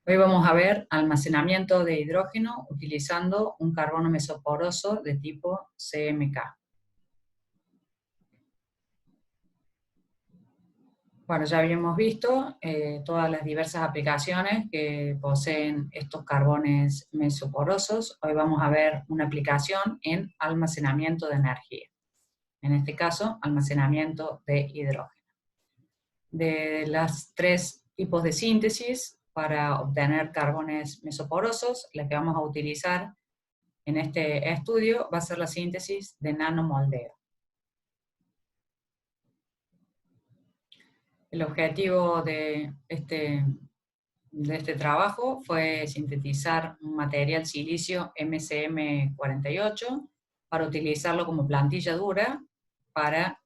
Hoy vamos a ver almacenamiento de hidrógeno utilizando un carbono mesoporoso de tipo CMK. Bueno, ya habíamos visto todas las diversas aplicaciones que poseen estos carbones mesoporosos. Hoy vamos a ver una aplicación en almacenamiento de energía. En este caso, almacenamiento de hidrógeno. De las tres tipos de síntesis para obtener carbones mesoporosos, la que vamos a utilizar en este estudio va a ser la síntesis de nanomoldeo. El objetivo de este trabajo fue sintetizar un material silicio MCM48 para utilizarlo como plantilla dura para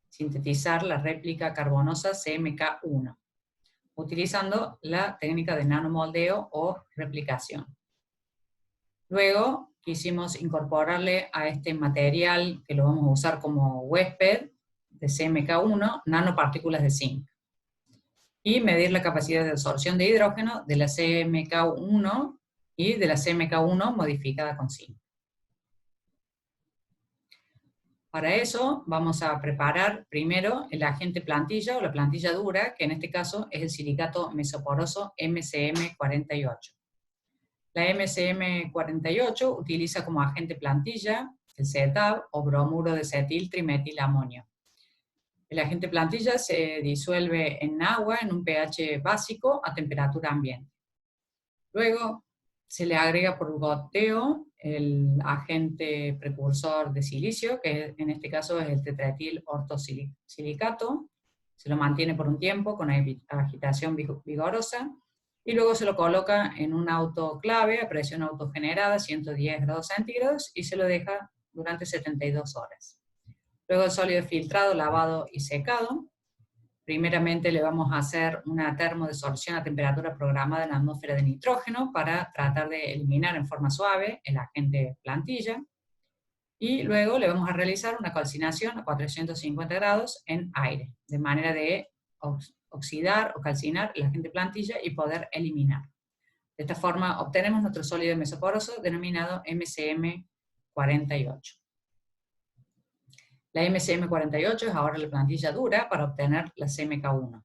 sintetizar la réplica carbonosa CMK1, utilizando la técnica de nanomoldeo o replicación. Luego quisimos incorporarle a este material, que lo vamos a usar como huésped de CMK1, nanopartículas de zinc. Y medir la capacidad de absorción de hidrógeno de la CMK1 y de la CMK1 modificada con zinc. Para eso vamos a preparar primero el agente plantilla o la plantilla dura, que en este caso es el silicato mesoporoso MCM48. La MCM48 utiliza como agente plantilla el CETAB o bromuro de cetil trimetilamonio. El agente plantilla se disuelve en agua en un pH básico a temperatura ambiente. Luego se le agrega por goteo el agente precursor de silicio, que en este caso es el tetraetil ortosilicato. Se lo mantiene por un tiempo con agitación vigorosa. Y luego se lo coloca en un autoclave a presión autogenerada, 110 grados centígrados, y se lo deja durante 72 horas. Luego el sólido es filtrado, lavado y secado. Primeramente le vamos a hacer una termodesorción a temperatura programada en la atmósfera de nitrógeno para tratar de eliminar en forma suave el agente plantilla. Y luego le vamos a realizar una calcinación a 450 grados en aire, de manera de oxidar o calcinar el agente plantilla y poder eliminar. De esta forma obtenemos nuestro sólido mesoporoso denominado MCM48. La MCM48 es ahora la plantilla dura para obtener la CMK1.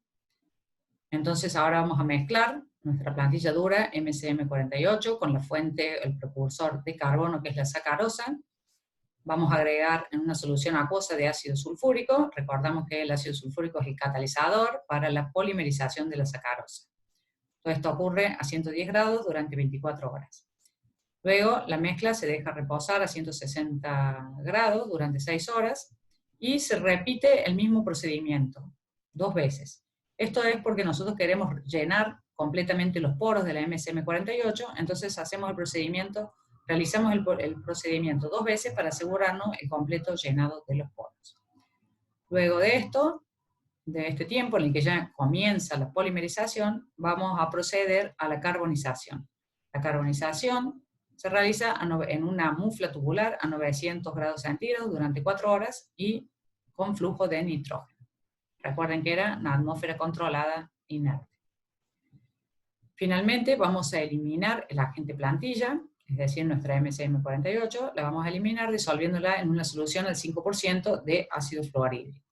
Entonces ahora vamos a mezclar nuestra plantilla dura MCM48 con la fuente, el precursor de carbono, que es la sacarosa. Vamos a agregar en una solución acuosa de ácido sulfúrico. Recordamos que el ácido sulfúrico es el catalizador para la polimerización de la sacarosa. Todo esto ocurre a 110 grados durante 24 horas. Luego la mezcla se deja reposar a 160 grados durante 6 horas y se repite el mismo procedimiento 2 veces. Esto es porque nosotros queremos llenar completamente los poros de la MCM48, entonces hacemos el procedimiento, realizamos el procedimiento 2 veces para asegurarnos el completo llenado de los poros. Luego de esto, de este tiempo en el que ya comienza la polimerización, vamos a proceder a la carbonización. La carbonización se realiza en una mufla tubular a 900 grados centígrados durante 4 horas y con flujo de nitrógeno. Recuerden que era una atmósfera controlada inerte. Finalmente vamos a eliminar el agente plantilla, es decir, nuestra MCM48, la vamos a eliminar disolviéndola en una solución al 5% de ácido fluorhídrico.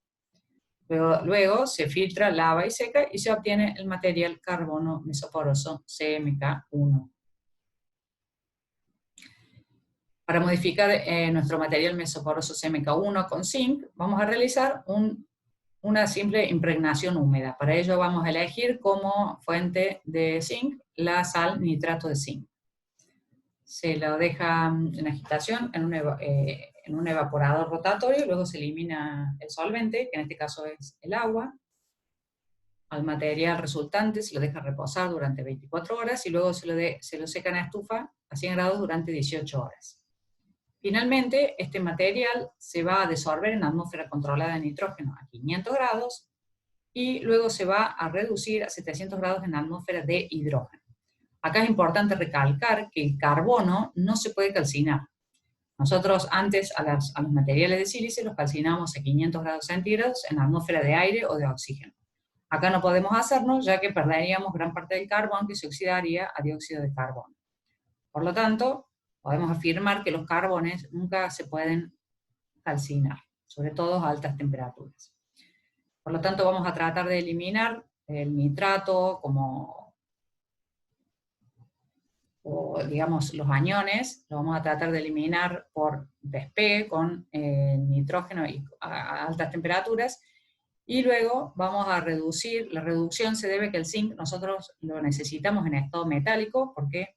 Luego se filtra, lava y seca y se obtiene el material carbono mesoporoso CMK1. Para modificar nuestro material mesoporoso CMK1 con zinc, vamos a realizar una simple impregnación húmeda. Para ello vamos a elegir como fuente de zinc la sal nitrato de zinc. Se lo deja en agitación en un evaporador rotatorio, luego se elimina el solvente, que en este caso es el agua. Al material resultante se lo deja reposar durante 24 horas y luego se lo seca en estufa a 100 grados durante 18 horas. Finalmente, este material se va a desolver en atmósfera controlada de nitrógeno a 500 grados y luego se va a reducir a 700 grados en atmósfera de hidrógeno. Acá es importante recalcar que el carbono no se puede calcinar. Nosotros antes a los materiales de sílice los calcinamos a 500 grados centígrados en atmósfera de aire o de oxígeno. Acá no podemos hacerlo, ya que perderíamos gran parte del carbón que se oxidaría a dióxido de carbono. Por lo tanto, podemos afirmar que los carbones nunca se pueden calcinar, sobre todo a altas temperaturas. Por lo tanto, vamos a tratar de eliminar el nitrato o digamos los aniones, lo vamos a tratar de eliminar por despegue con nitrógeno a altas temperaturas, y luego vamos a reducir. La reducción se debe a que el zinc nosotros lo necesitamos en estado metálico, porque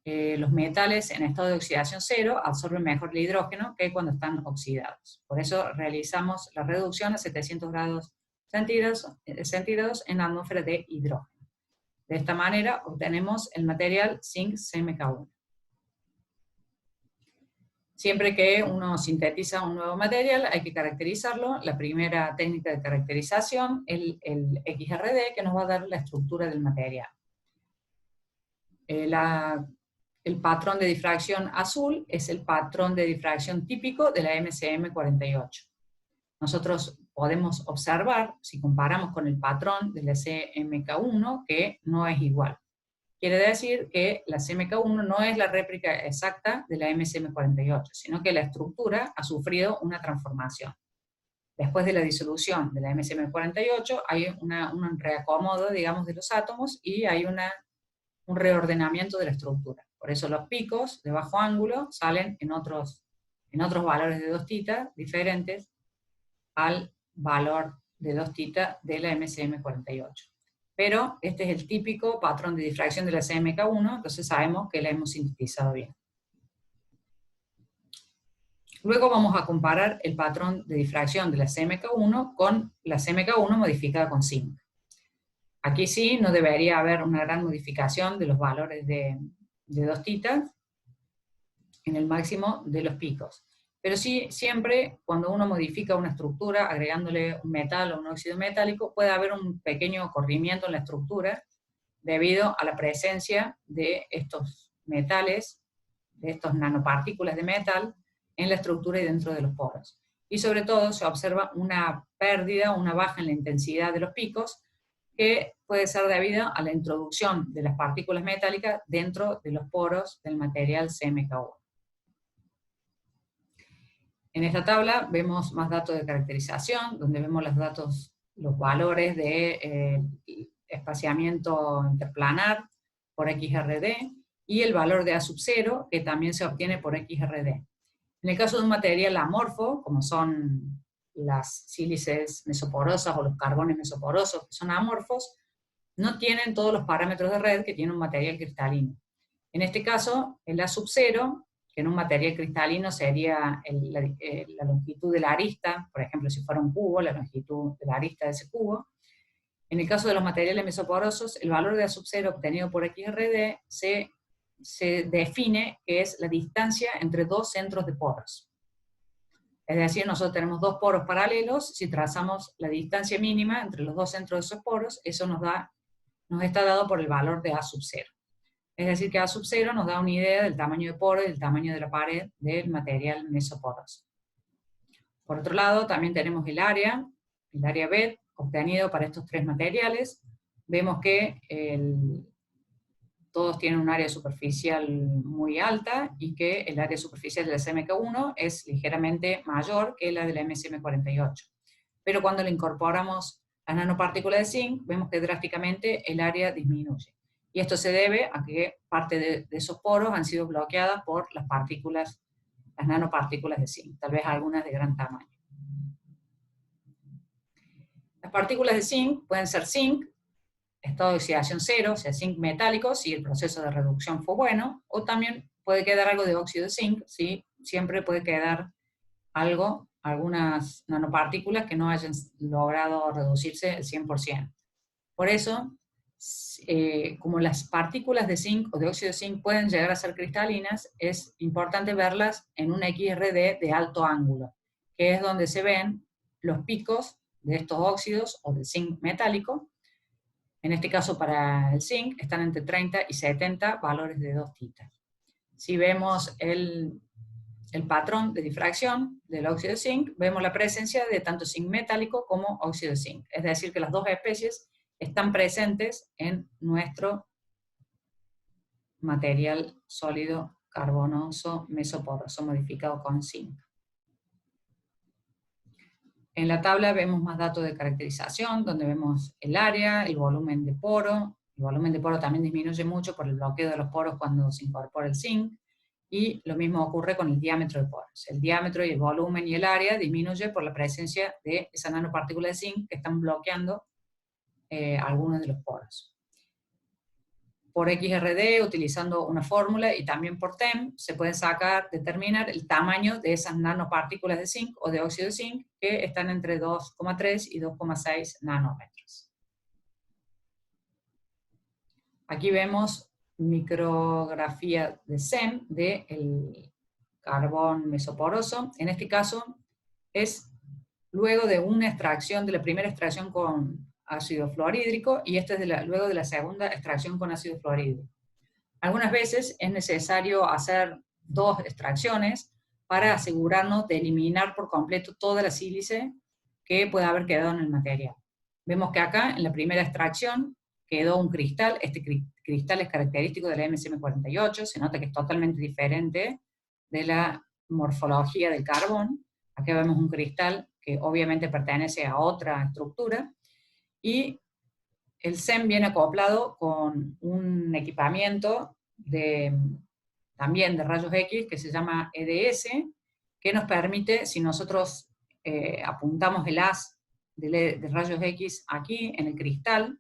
los metales en estado de oxidación cero absorben mejor el hidrógeno que cuando están oxidados. Por eso realizamos la reducción a 700 grados centígrados en la atmósfera de hidrógeno. De esta manera obtenemos el material zinc CMK1. Siempre que uno sintetiza un nuevo material hay que caracterizarlo. La primera técnica de caracterización es el XRD, que nos va a dar la estructura del material. El patrón de difracción azul es el patrón de difracción típico de la MCM48. Nosotros podemos observar, si comparamos con el patrón de la CMK1, que no es igual. Quiere decir que la CMK1 no es la réplica exacta de la MCM48, sino que la estructura ha sufrido una transformación. Después de la disolución de la MCM48 hay un reacomodo, digamos, de los átomos, y hay un reordenamiento de la estructura. Por eso los picos de bajo ángulo salen en otros valores de 2 θ diferentes al valor de 2 θ de la MCM48. Pero este es el típico patrón de difracción de la CMK1, entonces sabemos que la hemos sintetizado bien. Luego vamos a comparar el patrón de difracción de la CMK1 con la CMK1 modificada con zinc. Aquí sí no debería haber una gran modificación de los valores de 2 θ en el máximo de los picos. Pero sí, siempre cuando uno modifica una estructura agregándole un metal o un óxido metálico, puede haber un pequeño corrimiento en la estructura debido a la presencia de estos metales, de estas nanopartículas de metal en la estructura y dentro de los poros. Y sobre todo se observa una pérdida, una baja en la intensidad de los picos, que puede ser debida a la introducción de las partículas metálicas dentro de los poros del material CMK1. En esta tabla vemos más datos de caracterización, donde vemos los valores de espaciamiento interplanar por XRD, y el valor de A sub 0, que también se obtiene por XRD. En el caso de un material amorfo, como son las sílices mesoporosas o los carbones mesoporosos, que son amorfos, no tienen todos los parámetros de red que tiene un material cristalino. En este caso, el A sub 0, que en un material cristalino sería la longitud de la arista, por ejemplo, si fuera un cubo, la longitud de la arista de ese cubo. En el caso de los materiales mesoporosos, el valor de A sub 0 obtenido por XRD se define que es la distancia entre dos centros de poros. Es decir, nosotros tenemos dos poros paralelos. Si trazamos la distancia mínima entre los dos centros de esos poros, eso nos está dado por el valor de A sub 0. Es decir, que A sub 0 nos da una idea del tamaño de poro y del tamaño de la pared del material mesoporoso. Por otro lado, también tenemos el área B obtenido para estos tres materiales. Vemos que todos tienen un área superficial muy alta, y que el área superficial de la CMK1 es ligeramente mayor que la de la MCM48. Pero cuando le incorporamos las nanopartículas de zinc, vemos que drásticamente el área disminuye. Y esto se debe a que parte de esos poros han sido bloqueadas por las nanopartículas de zinc, tal vez algunas de gran tamaño. Las partículas de zinc pueden ser zinc, estado de oxidación cero, o sea, zinc metálico, si el proceso de reducción fue bueno, o también puede quedar algo de óxido de zinc, si siempre puede quedar algunas nanopartículas que no hayan logrado reducirse el 100%. Por eso, como las partículas de zinc o de óxido de zinc pueden llegar a ser cristalinas, es importante verlas en un XRD de alto ángulo, que es donde se ven los picos de estos óxidos o del zinc metálico. En este caso, para el zinc, están entre 30 y 70 valores de 2 θ. Si vemos el el patrón de difracción del óxido de zinc, vemos la presencia de tanto zinc metálico como óxido de zinc. Es decir, que las dos especies están presentes en nuestro material sólido carbonoso mesoporoso modificado con zinc. En la tabla vemos más datos de caracterización, donde vemos el área, el volumen de poro. El volumen de poro también disminuye mucho por el bloqueo de los poros cuando se incorpora el zinc. Y lo mismo ocurre con el diámetro de poros. El diámetro y el volumen y el área disminuye por la presencia de esa nanopartícula de zinc que están bloqueando algunos de los poros. Por XRD, utilizando una fórmula, y también por TEM, se puede determinar el tamaño de esas nanopartículas de zinc o de óxido de zinc que están entre 2,3 y 2,6 nanómetros. Aquí vemos micrografía de SEM del carbón mesoporoso. En este caso es luego de una extracción, de la primera extracción con ácido fluorhídrico, y este es luego de la segunda extracción con ácido fluorhídrico. Algunas veces es necesario hacer 2 extracciones para asegurarnos de eliminar por completo toda la sílice que pueda haber quedado en el material. Vemos que acá, en la primera extracción, quedó un cristal. Este cristal es característico de la MSM48, se nota que es totalmente diferente de la morfología del carbón. Aquí vemos un cristal que obviamente pertenece a otra estructura, y el SEM viene acoplado con un equipamiento también de rayos X que se llama EDS, que nos permite, si nosotros apuntamos el haz de rayos X aquí en el cristal,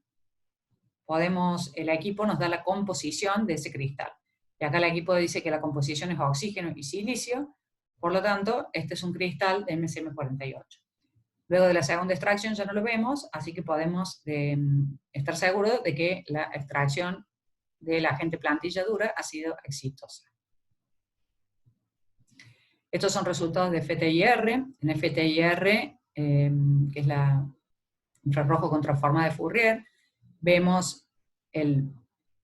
el equipo nos da la composición de ese cristal. Y acá el equipo dice que la composición es oxígeno y silicio, por lo tanto, este es un cristal de MSM48. Luego de la segunda extracción ya no lo vemos, así que podemos estar seguros de que la extracción del agente plantilla dura ha sido exitosa. Estos son resultados de FTIR. En FTIR, que es la infrarrojo contraforma de Fourier, vemos el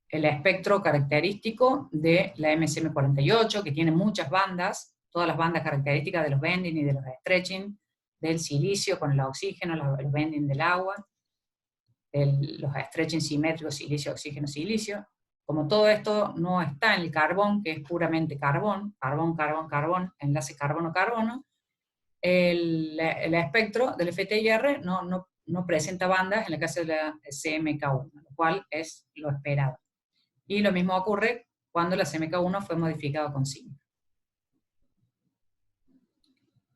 espectro característico de la MSM48, que tiene muchas bandas, todas las bandas características de los bending y de los stretching, del silicio con el oxígeno, los bending del agua, los stretching simétricos silicio, oxígeno, silicio. Como todo esto no está en el carbón, que es puramente carbón, carbón, carbón, carbón, enlace carbono-carbono, el espectro del FTIR no presenta bandas en el caso de la CMK1, lo cual es lo esperado. Y lo mismo ocurre cuando la CMK1 fue modificada con zinc.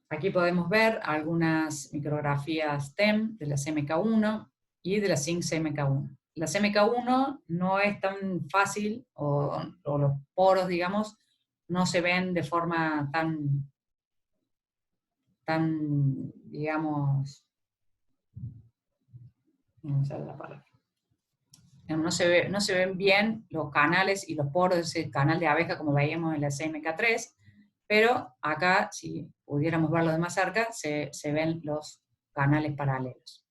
Aquí podemos ver algunas micrografías TEM de la CMK1 y de la zinc CMK1. La CMK1 no es tan fácil, o los poros, digamos, no se ven de forma tan digamos, no sé la palabra. No se ven bien los canales y los poros de ese canal de abeja como veíamos en la CMK3, pero acá, si pudiéramos verlo de más cerca, se ven los canales paralelos.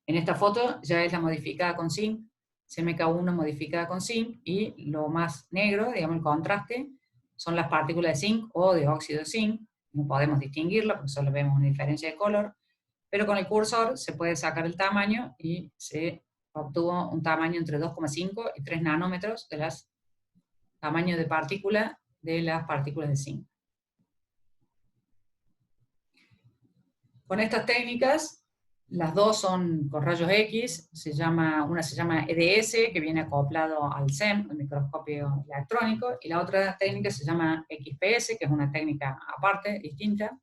En esta foto ya es la modificada con zinc, CMK1 modificada con zinc, y lo más negro, digamos el contraste, son las partículas de zinc o de óxido de zinc. No podemos distinguirlo porque solo vemos una diferencia de color, pero con el cursor se puede sacar el tamaño y se obtuvo un tamaño entre 2,5 y 3 nanómetros de los tamaños de partícula de las partículas de zinc. Con estas técnicas, las dos son con rayos X, una se llama EDS, que viene acoplado al SEM, el microscopio electrónico, y la otra técnica se llama XPS, que es una técnica aparte, distinta.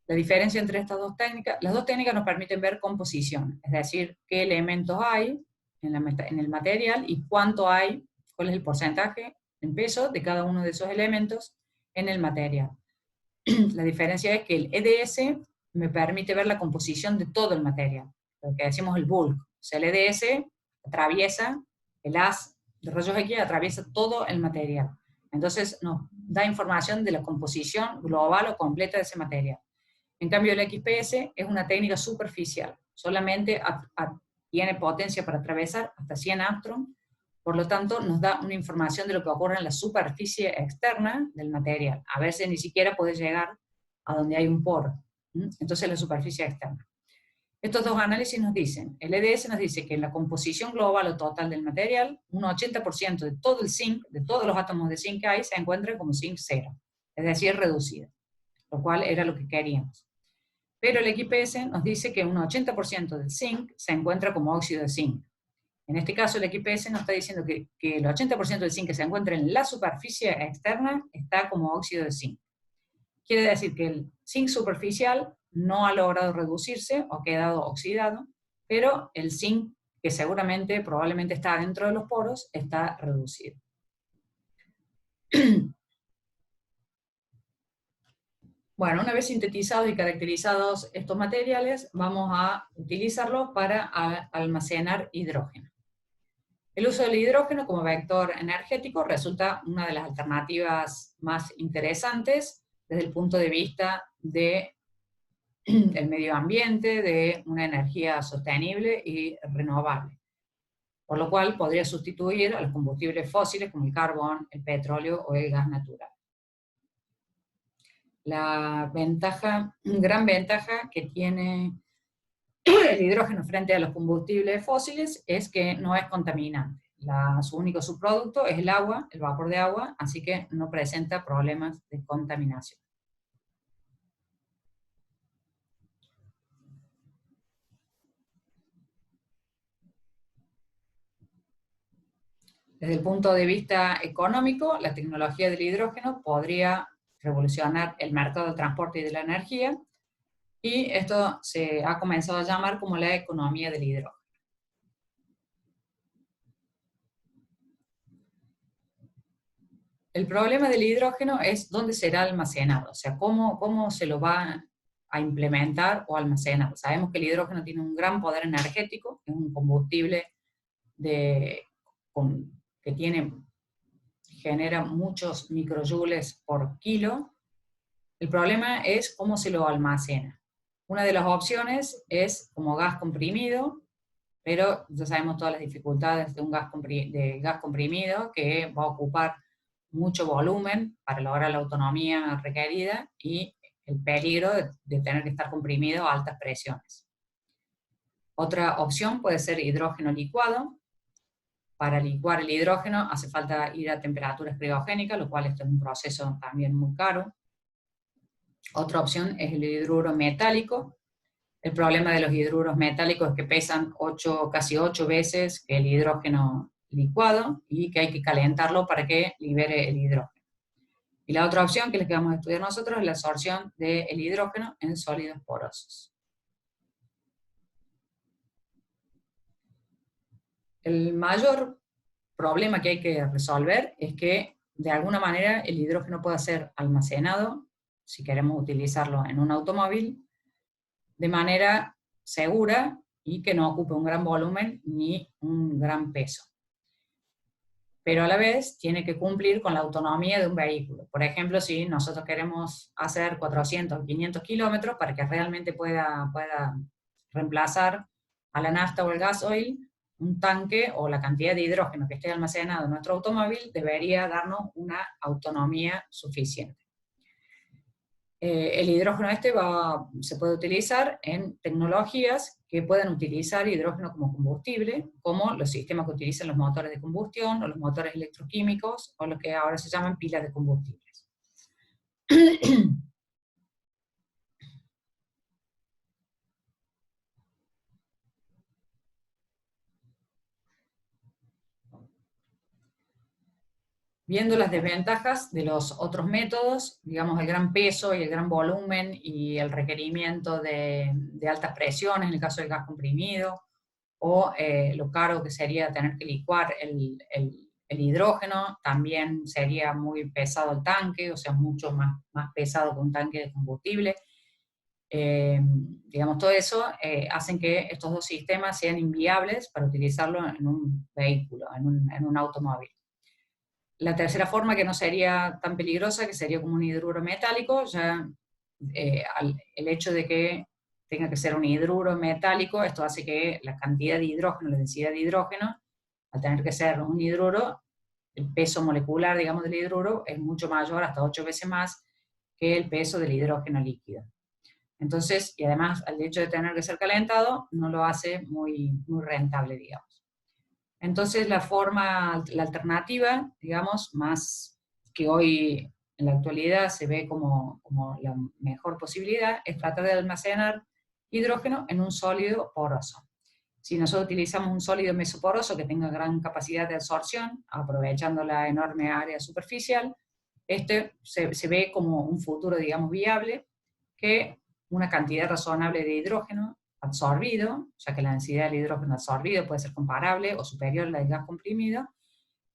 La diferencia entre estas dos técnicas, las dos técnicas nos permiten ver composición, es decir, qué elementos hay en el material y cuál es el porcentaje en peso de cada uno de esos elementos en el material. La diferencia es que el EDS me permite ver la composición de todo el material, lo que decimos el bulk. O sea, el EDS atraviesa, el haz de rayos X atraviesa todo el material. Entonces nos da información de la composición global o completa de ese material. En cambio, el XPS es una técnica superficial, solamente tiene potencia para atravesar hasta 100 Armstrong, Por lo tanto, nos da una información de lo que ocurre en la superficie externa del material. A veces ni siquiera puede llegar a donde hay un poro. Entonces, la superficie externa. Estos dos análisis nos dicen, el EDS nos dice que en la composición global o total del material, un 80% de todo el zinc, de todos los átomos de zinc que hay, se encuentran como zinc cero, es decir, reducido, lo cual era lo que queríamos. Pero el XPS nos dice que un 80% del zinc se encuentra como óxido de zinc. En este caso, el XPS nos está diciendo que el 80% del zinc que se encuentra en la superficie externa está como óxido de zinc. Quiere decir que el zinc superficial no ha logrado reducirse o ha quedado oxidado, pero el zinc, que seguramente, probablemente está dentro de los poros, está reducido. Bueno, una vez sintetizados y caracterizados estos materiales, vamos a utilizarlos para almacenar hidrógeno. El uso del hidrógeno como vector energético resulta una de las alternativas más interesantes desde el punto de vista del medio ambiente, de una energía sostenible y renovable, por lo cual podría sustituir a los combustibles fósiles como el carbón, el petróleo o el gas natural. La gran ventaja que tiene el hidrógeno frente a los combustibles fósiles es que no es contaminante. Su único subproducto es el agua, el vapor de agua, así que no presenta problemas de contaminación. Desde el punto de vista económico, la tecnología del hidrógeno podría revolucionar el mercado del transporte y de la energía, y esto se ha comenzado a llamar como la economía del hidrógeno. El problema del hidrógeno es dónde será almacenado, o sea, cómo se lo va a implementar o almacenar. Sabemos que el hidrógeno tiene un gran poder energético, es un combustible que genera muchos microjoules por kilo. El problema es cómo se lo almacena. Una de las opciones es como gas comprimido, pero ya sabemos todas las dificultades de un gas comprimido, que va a ocupar mucho volumen para lograr la autonomía requerida y el peligro de tener que estar comprimido a altas presiones. Otra opción puede ser hidrógeno licuado. Para licuar el hidrógeno hace falta ir a temperaturas criogénicas, lo cual esto es un proceso también muy caro. Otra opción es el hidruro metálico. El problema de los hidruros metálicos es que pesan casi 8 veces que el hidrógeno licuado y que hay que calentarlo para que libere el hidrógeno. Y la otra opción, que es la que vamos a estudiar nosotros, es la absorción del hidrógeno en sólidos porosos. El mayor problema que hay que resolver es que de alguna manera el hidrógeno pueda ser almacenado, si queremos utilizarlo en un automóvil, de manera segura y que no ocupe un gran volumen ni un gran peso. Pero a la vez tiene que cumplir con la autonomía de un vehículo. Por ejemplo, si nosotros queremos hacer 400 o 500 kilómetros para que realmente pueda reemplazar a la nafta o el gasoil, un tanque o la cantidad de hidrógeno que esté almacenado en nuestro automóvil debería darnos una autonomía suficiente. El hidrógeno se puede utilizar en tecnologías que puedan utilizar hidrógeno como combustible, como los sistemas que utilizan los motores de combustión, o los motores electroquímicos, o lo que ahora se llaman pilas de combustibles. Viendo las desventajas de los otros métodos, digamos el gran peso y el gran volumen y el requerimiento de altas presiones, en el caso del gas comprimido, o lo caro que sería tener que licuar el hidrógeno, también sería muy pesado el tanque, o sea, mucho más pesado que un tanque de combustible. Digamos, todo eso hacen que estos dos sistemas sean inviables para utilizarlo en un vehículo, en un automóvil. La tercera forma, que no sería tan peligrosa, que sería como un hidruro metálico, ya el hecho de que tenga que ser un hidruro metálico, esto hace que la cantidad de hidrógeno, la densidad de hidrógeno, Al tener que ser un hidruro, el peso molecular, digamos, del hidruro es mucho mayor, hasta 8 veces más, que el peso del hidrógeno líquido. Entonces, y además, el hecho de tener que ser calentado, no lo hace muy rentable, digamos. Entonces, la alternativa, digamos, más que hoy en la actualidad se ve como la mejor posibilidad, es tratar de almacenar hidrógeno en un sólido poroso. Si nosotros utilizamos un sólido mesoporoso que tenga gran capacidad de absorción, aprovechando la enorme área superficial, este se ve como un futuro, digamos, viable, que una cantidad razonable de hidrógeno absorbido, ya que la densidad del hidrógeno absorbido puede ser comparable o superior a la del gas comprimido,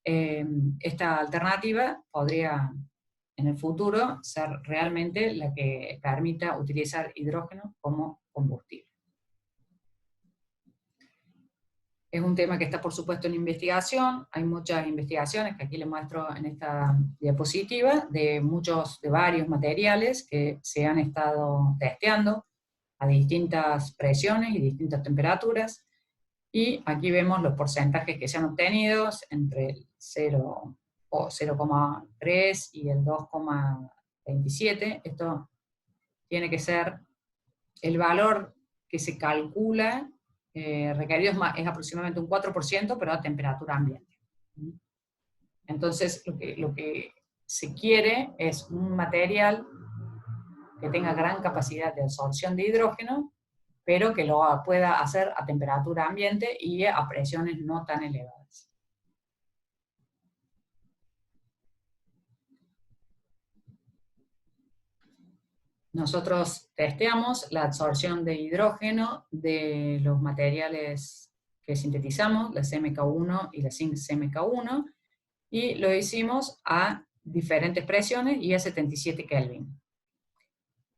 esta alternativa podría en el futuro ser realmente la que permita utilizar hidrógeno como combustible. Es un tema que está, por supuesto, en investigación. Hay muchas investigaciones que aquí les muestro en esta diapositiva de varios materiales que se han estado testeando a distintas presiones y distintas temperaturas. Y aquí vemos los porcentajes que se han obtenido entre el 0,3 y el 2,27. Esto tiene que ser el valor que se calcula requerido es aproximadamente un 4%, pero a temperatura ambiente. Entonces, lo que se quiere es un material que tenga gran capacidad de absorción de hidrógeno, pero que lo pueda hacer a temperatura ambiente y a presiones no tan elevadas. Nosotros testeamos la absorción de hidrógeno de los materiales que sintetizamos, la CMK1 y la Zinc CMK1, y lo hicimos a diferentes presiones y a 77 Kelvin.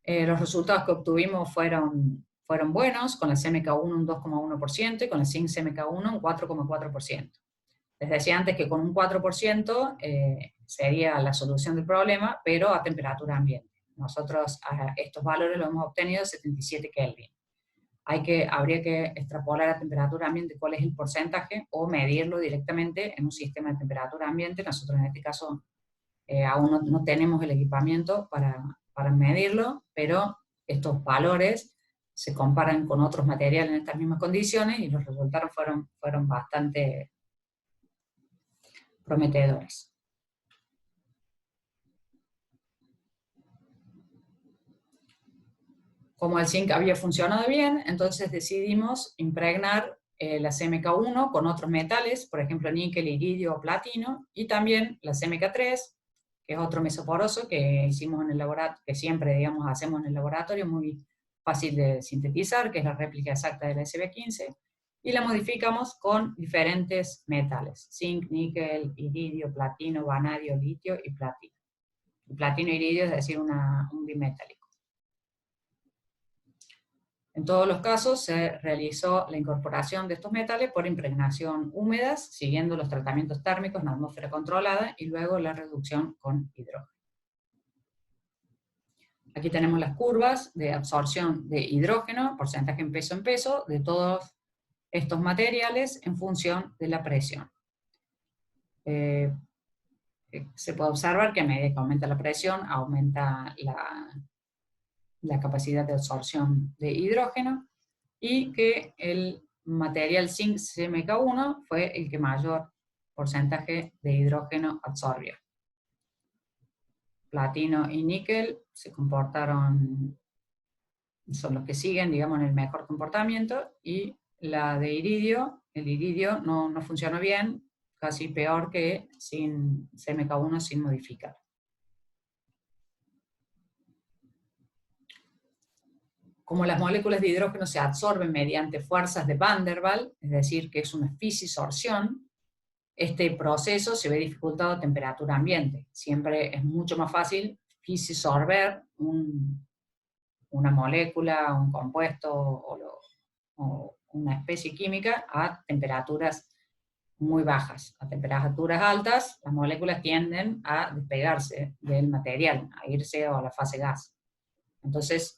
Los resultados que obtuvimos fueron buenos, con la CMK1 un 2,1% y con la Zinc CMK1 un 4,4%. Les decía antes que con un 4% sería la solución del problema, pero a temperatura ambiente. Nosotros estos valores los hemos obtenido a 77 Kelvin. Habría que extrapolar a temperatura ambiente cuál es el porcentaje o medirlo directamente en un sistema de temperatura ambiente. Nosotros en este caso aún no tenemos el equipamiento para medirlo, pero estos valores se comparan con otros materiales en estas mismas condiciones y los resultados fueron bastante prometedores. Como el zinc había funcionado bien, entonces decidimos impregnar la CMK1 con otros metales, por ejemplo níquel, iridio o platino, y también la CMK3, que es otro mesoporoso que hicimos en el laboratorio, que siempre, digamos, hacemos en el laboratorio, muy fácil de sintetizar, que es la réplica exacta de la SB15, y la modificamos con diferentes metales, zinc, níquel, iridio, platino, vanadio, litio y platino. El platino e iridio es decir, un bimetálico. En todos los casos se realizó la incorporación de estos metales por impregnación húmedas, siguiendo los tratamientos térmicos en atmósfera controlada, y luego la reducción con hidrógeno. Aquí tenemos las curvas de absorción de hidrógeno, porcentaje en peso, de todos estos materiales en función de la presión. Se puede observar que a medida que aumenta la presión, aumenta la capacidad de absorción de hidrógeno, y que el material Zinc CMK1 fue el que mayor porcentaje de hidrógeno absorbió. Platino y níquel se comportaron, son los que siguen, digamos, en el mejor comportamiento, y la de iridio, el iridio no funcionó bien, casi peor que sin CMK1 sin modificar. Como las moléculas de hidrógeno se absorben mediante fuerzas de Van der Waals, es decir, que es una fisisorción, este proceso se ve dificultado a temperatura ambiente. Siempre es mucho más fácil fisisorber una molécula, un compuesto o una especie química a temperaturas muy bajas. A temperaturas altas, las moléculas tienden a despegarse del material, a irse a la fase gas. Entonces,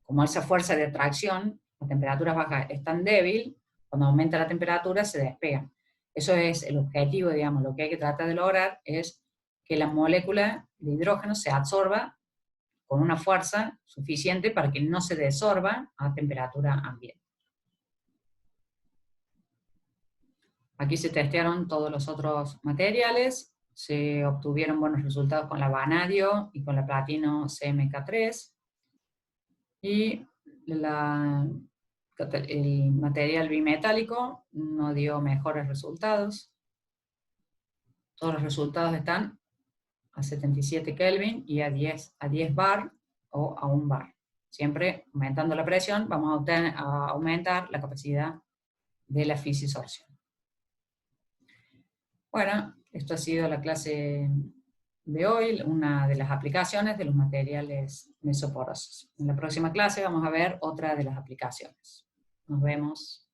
como esa fuerza de atracción a temperaturas bajas es tan débil, cuando aumenta la temperatura se despegan. Eso es el objetivo, digamos, lo que hay que tratar de lograr es que la molécula de hidrógeno se absorba con una fuerza suficiente para que no se desorba a temperatura ambiente. Aquí se testearon todos los otros materiales, se obtuvieron buenos resultados con la vanadio y con la platino CMK3, y el material bimetálico no dio mejores resultados. Todos los resultados están a 77 Kelvin y a 10 bar o a 1 bar. Siempre aumentando la presión vamos a aumentar la capacidad de la fisisorción. Bueno, esto ha sido la clase de hoy, una de las aplicaciones de los materiales mesoporosos. En la próxima clase vamos a ver otra de las aplicaciones. Nos vemos.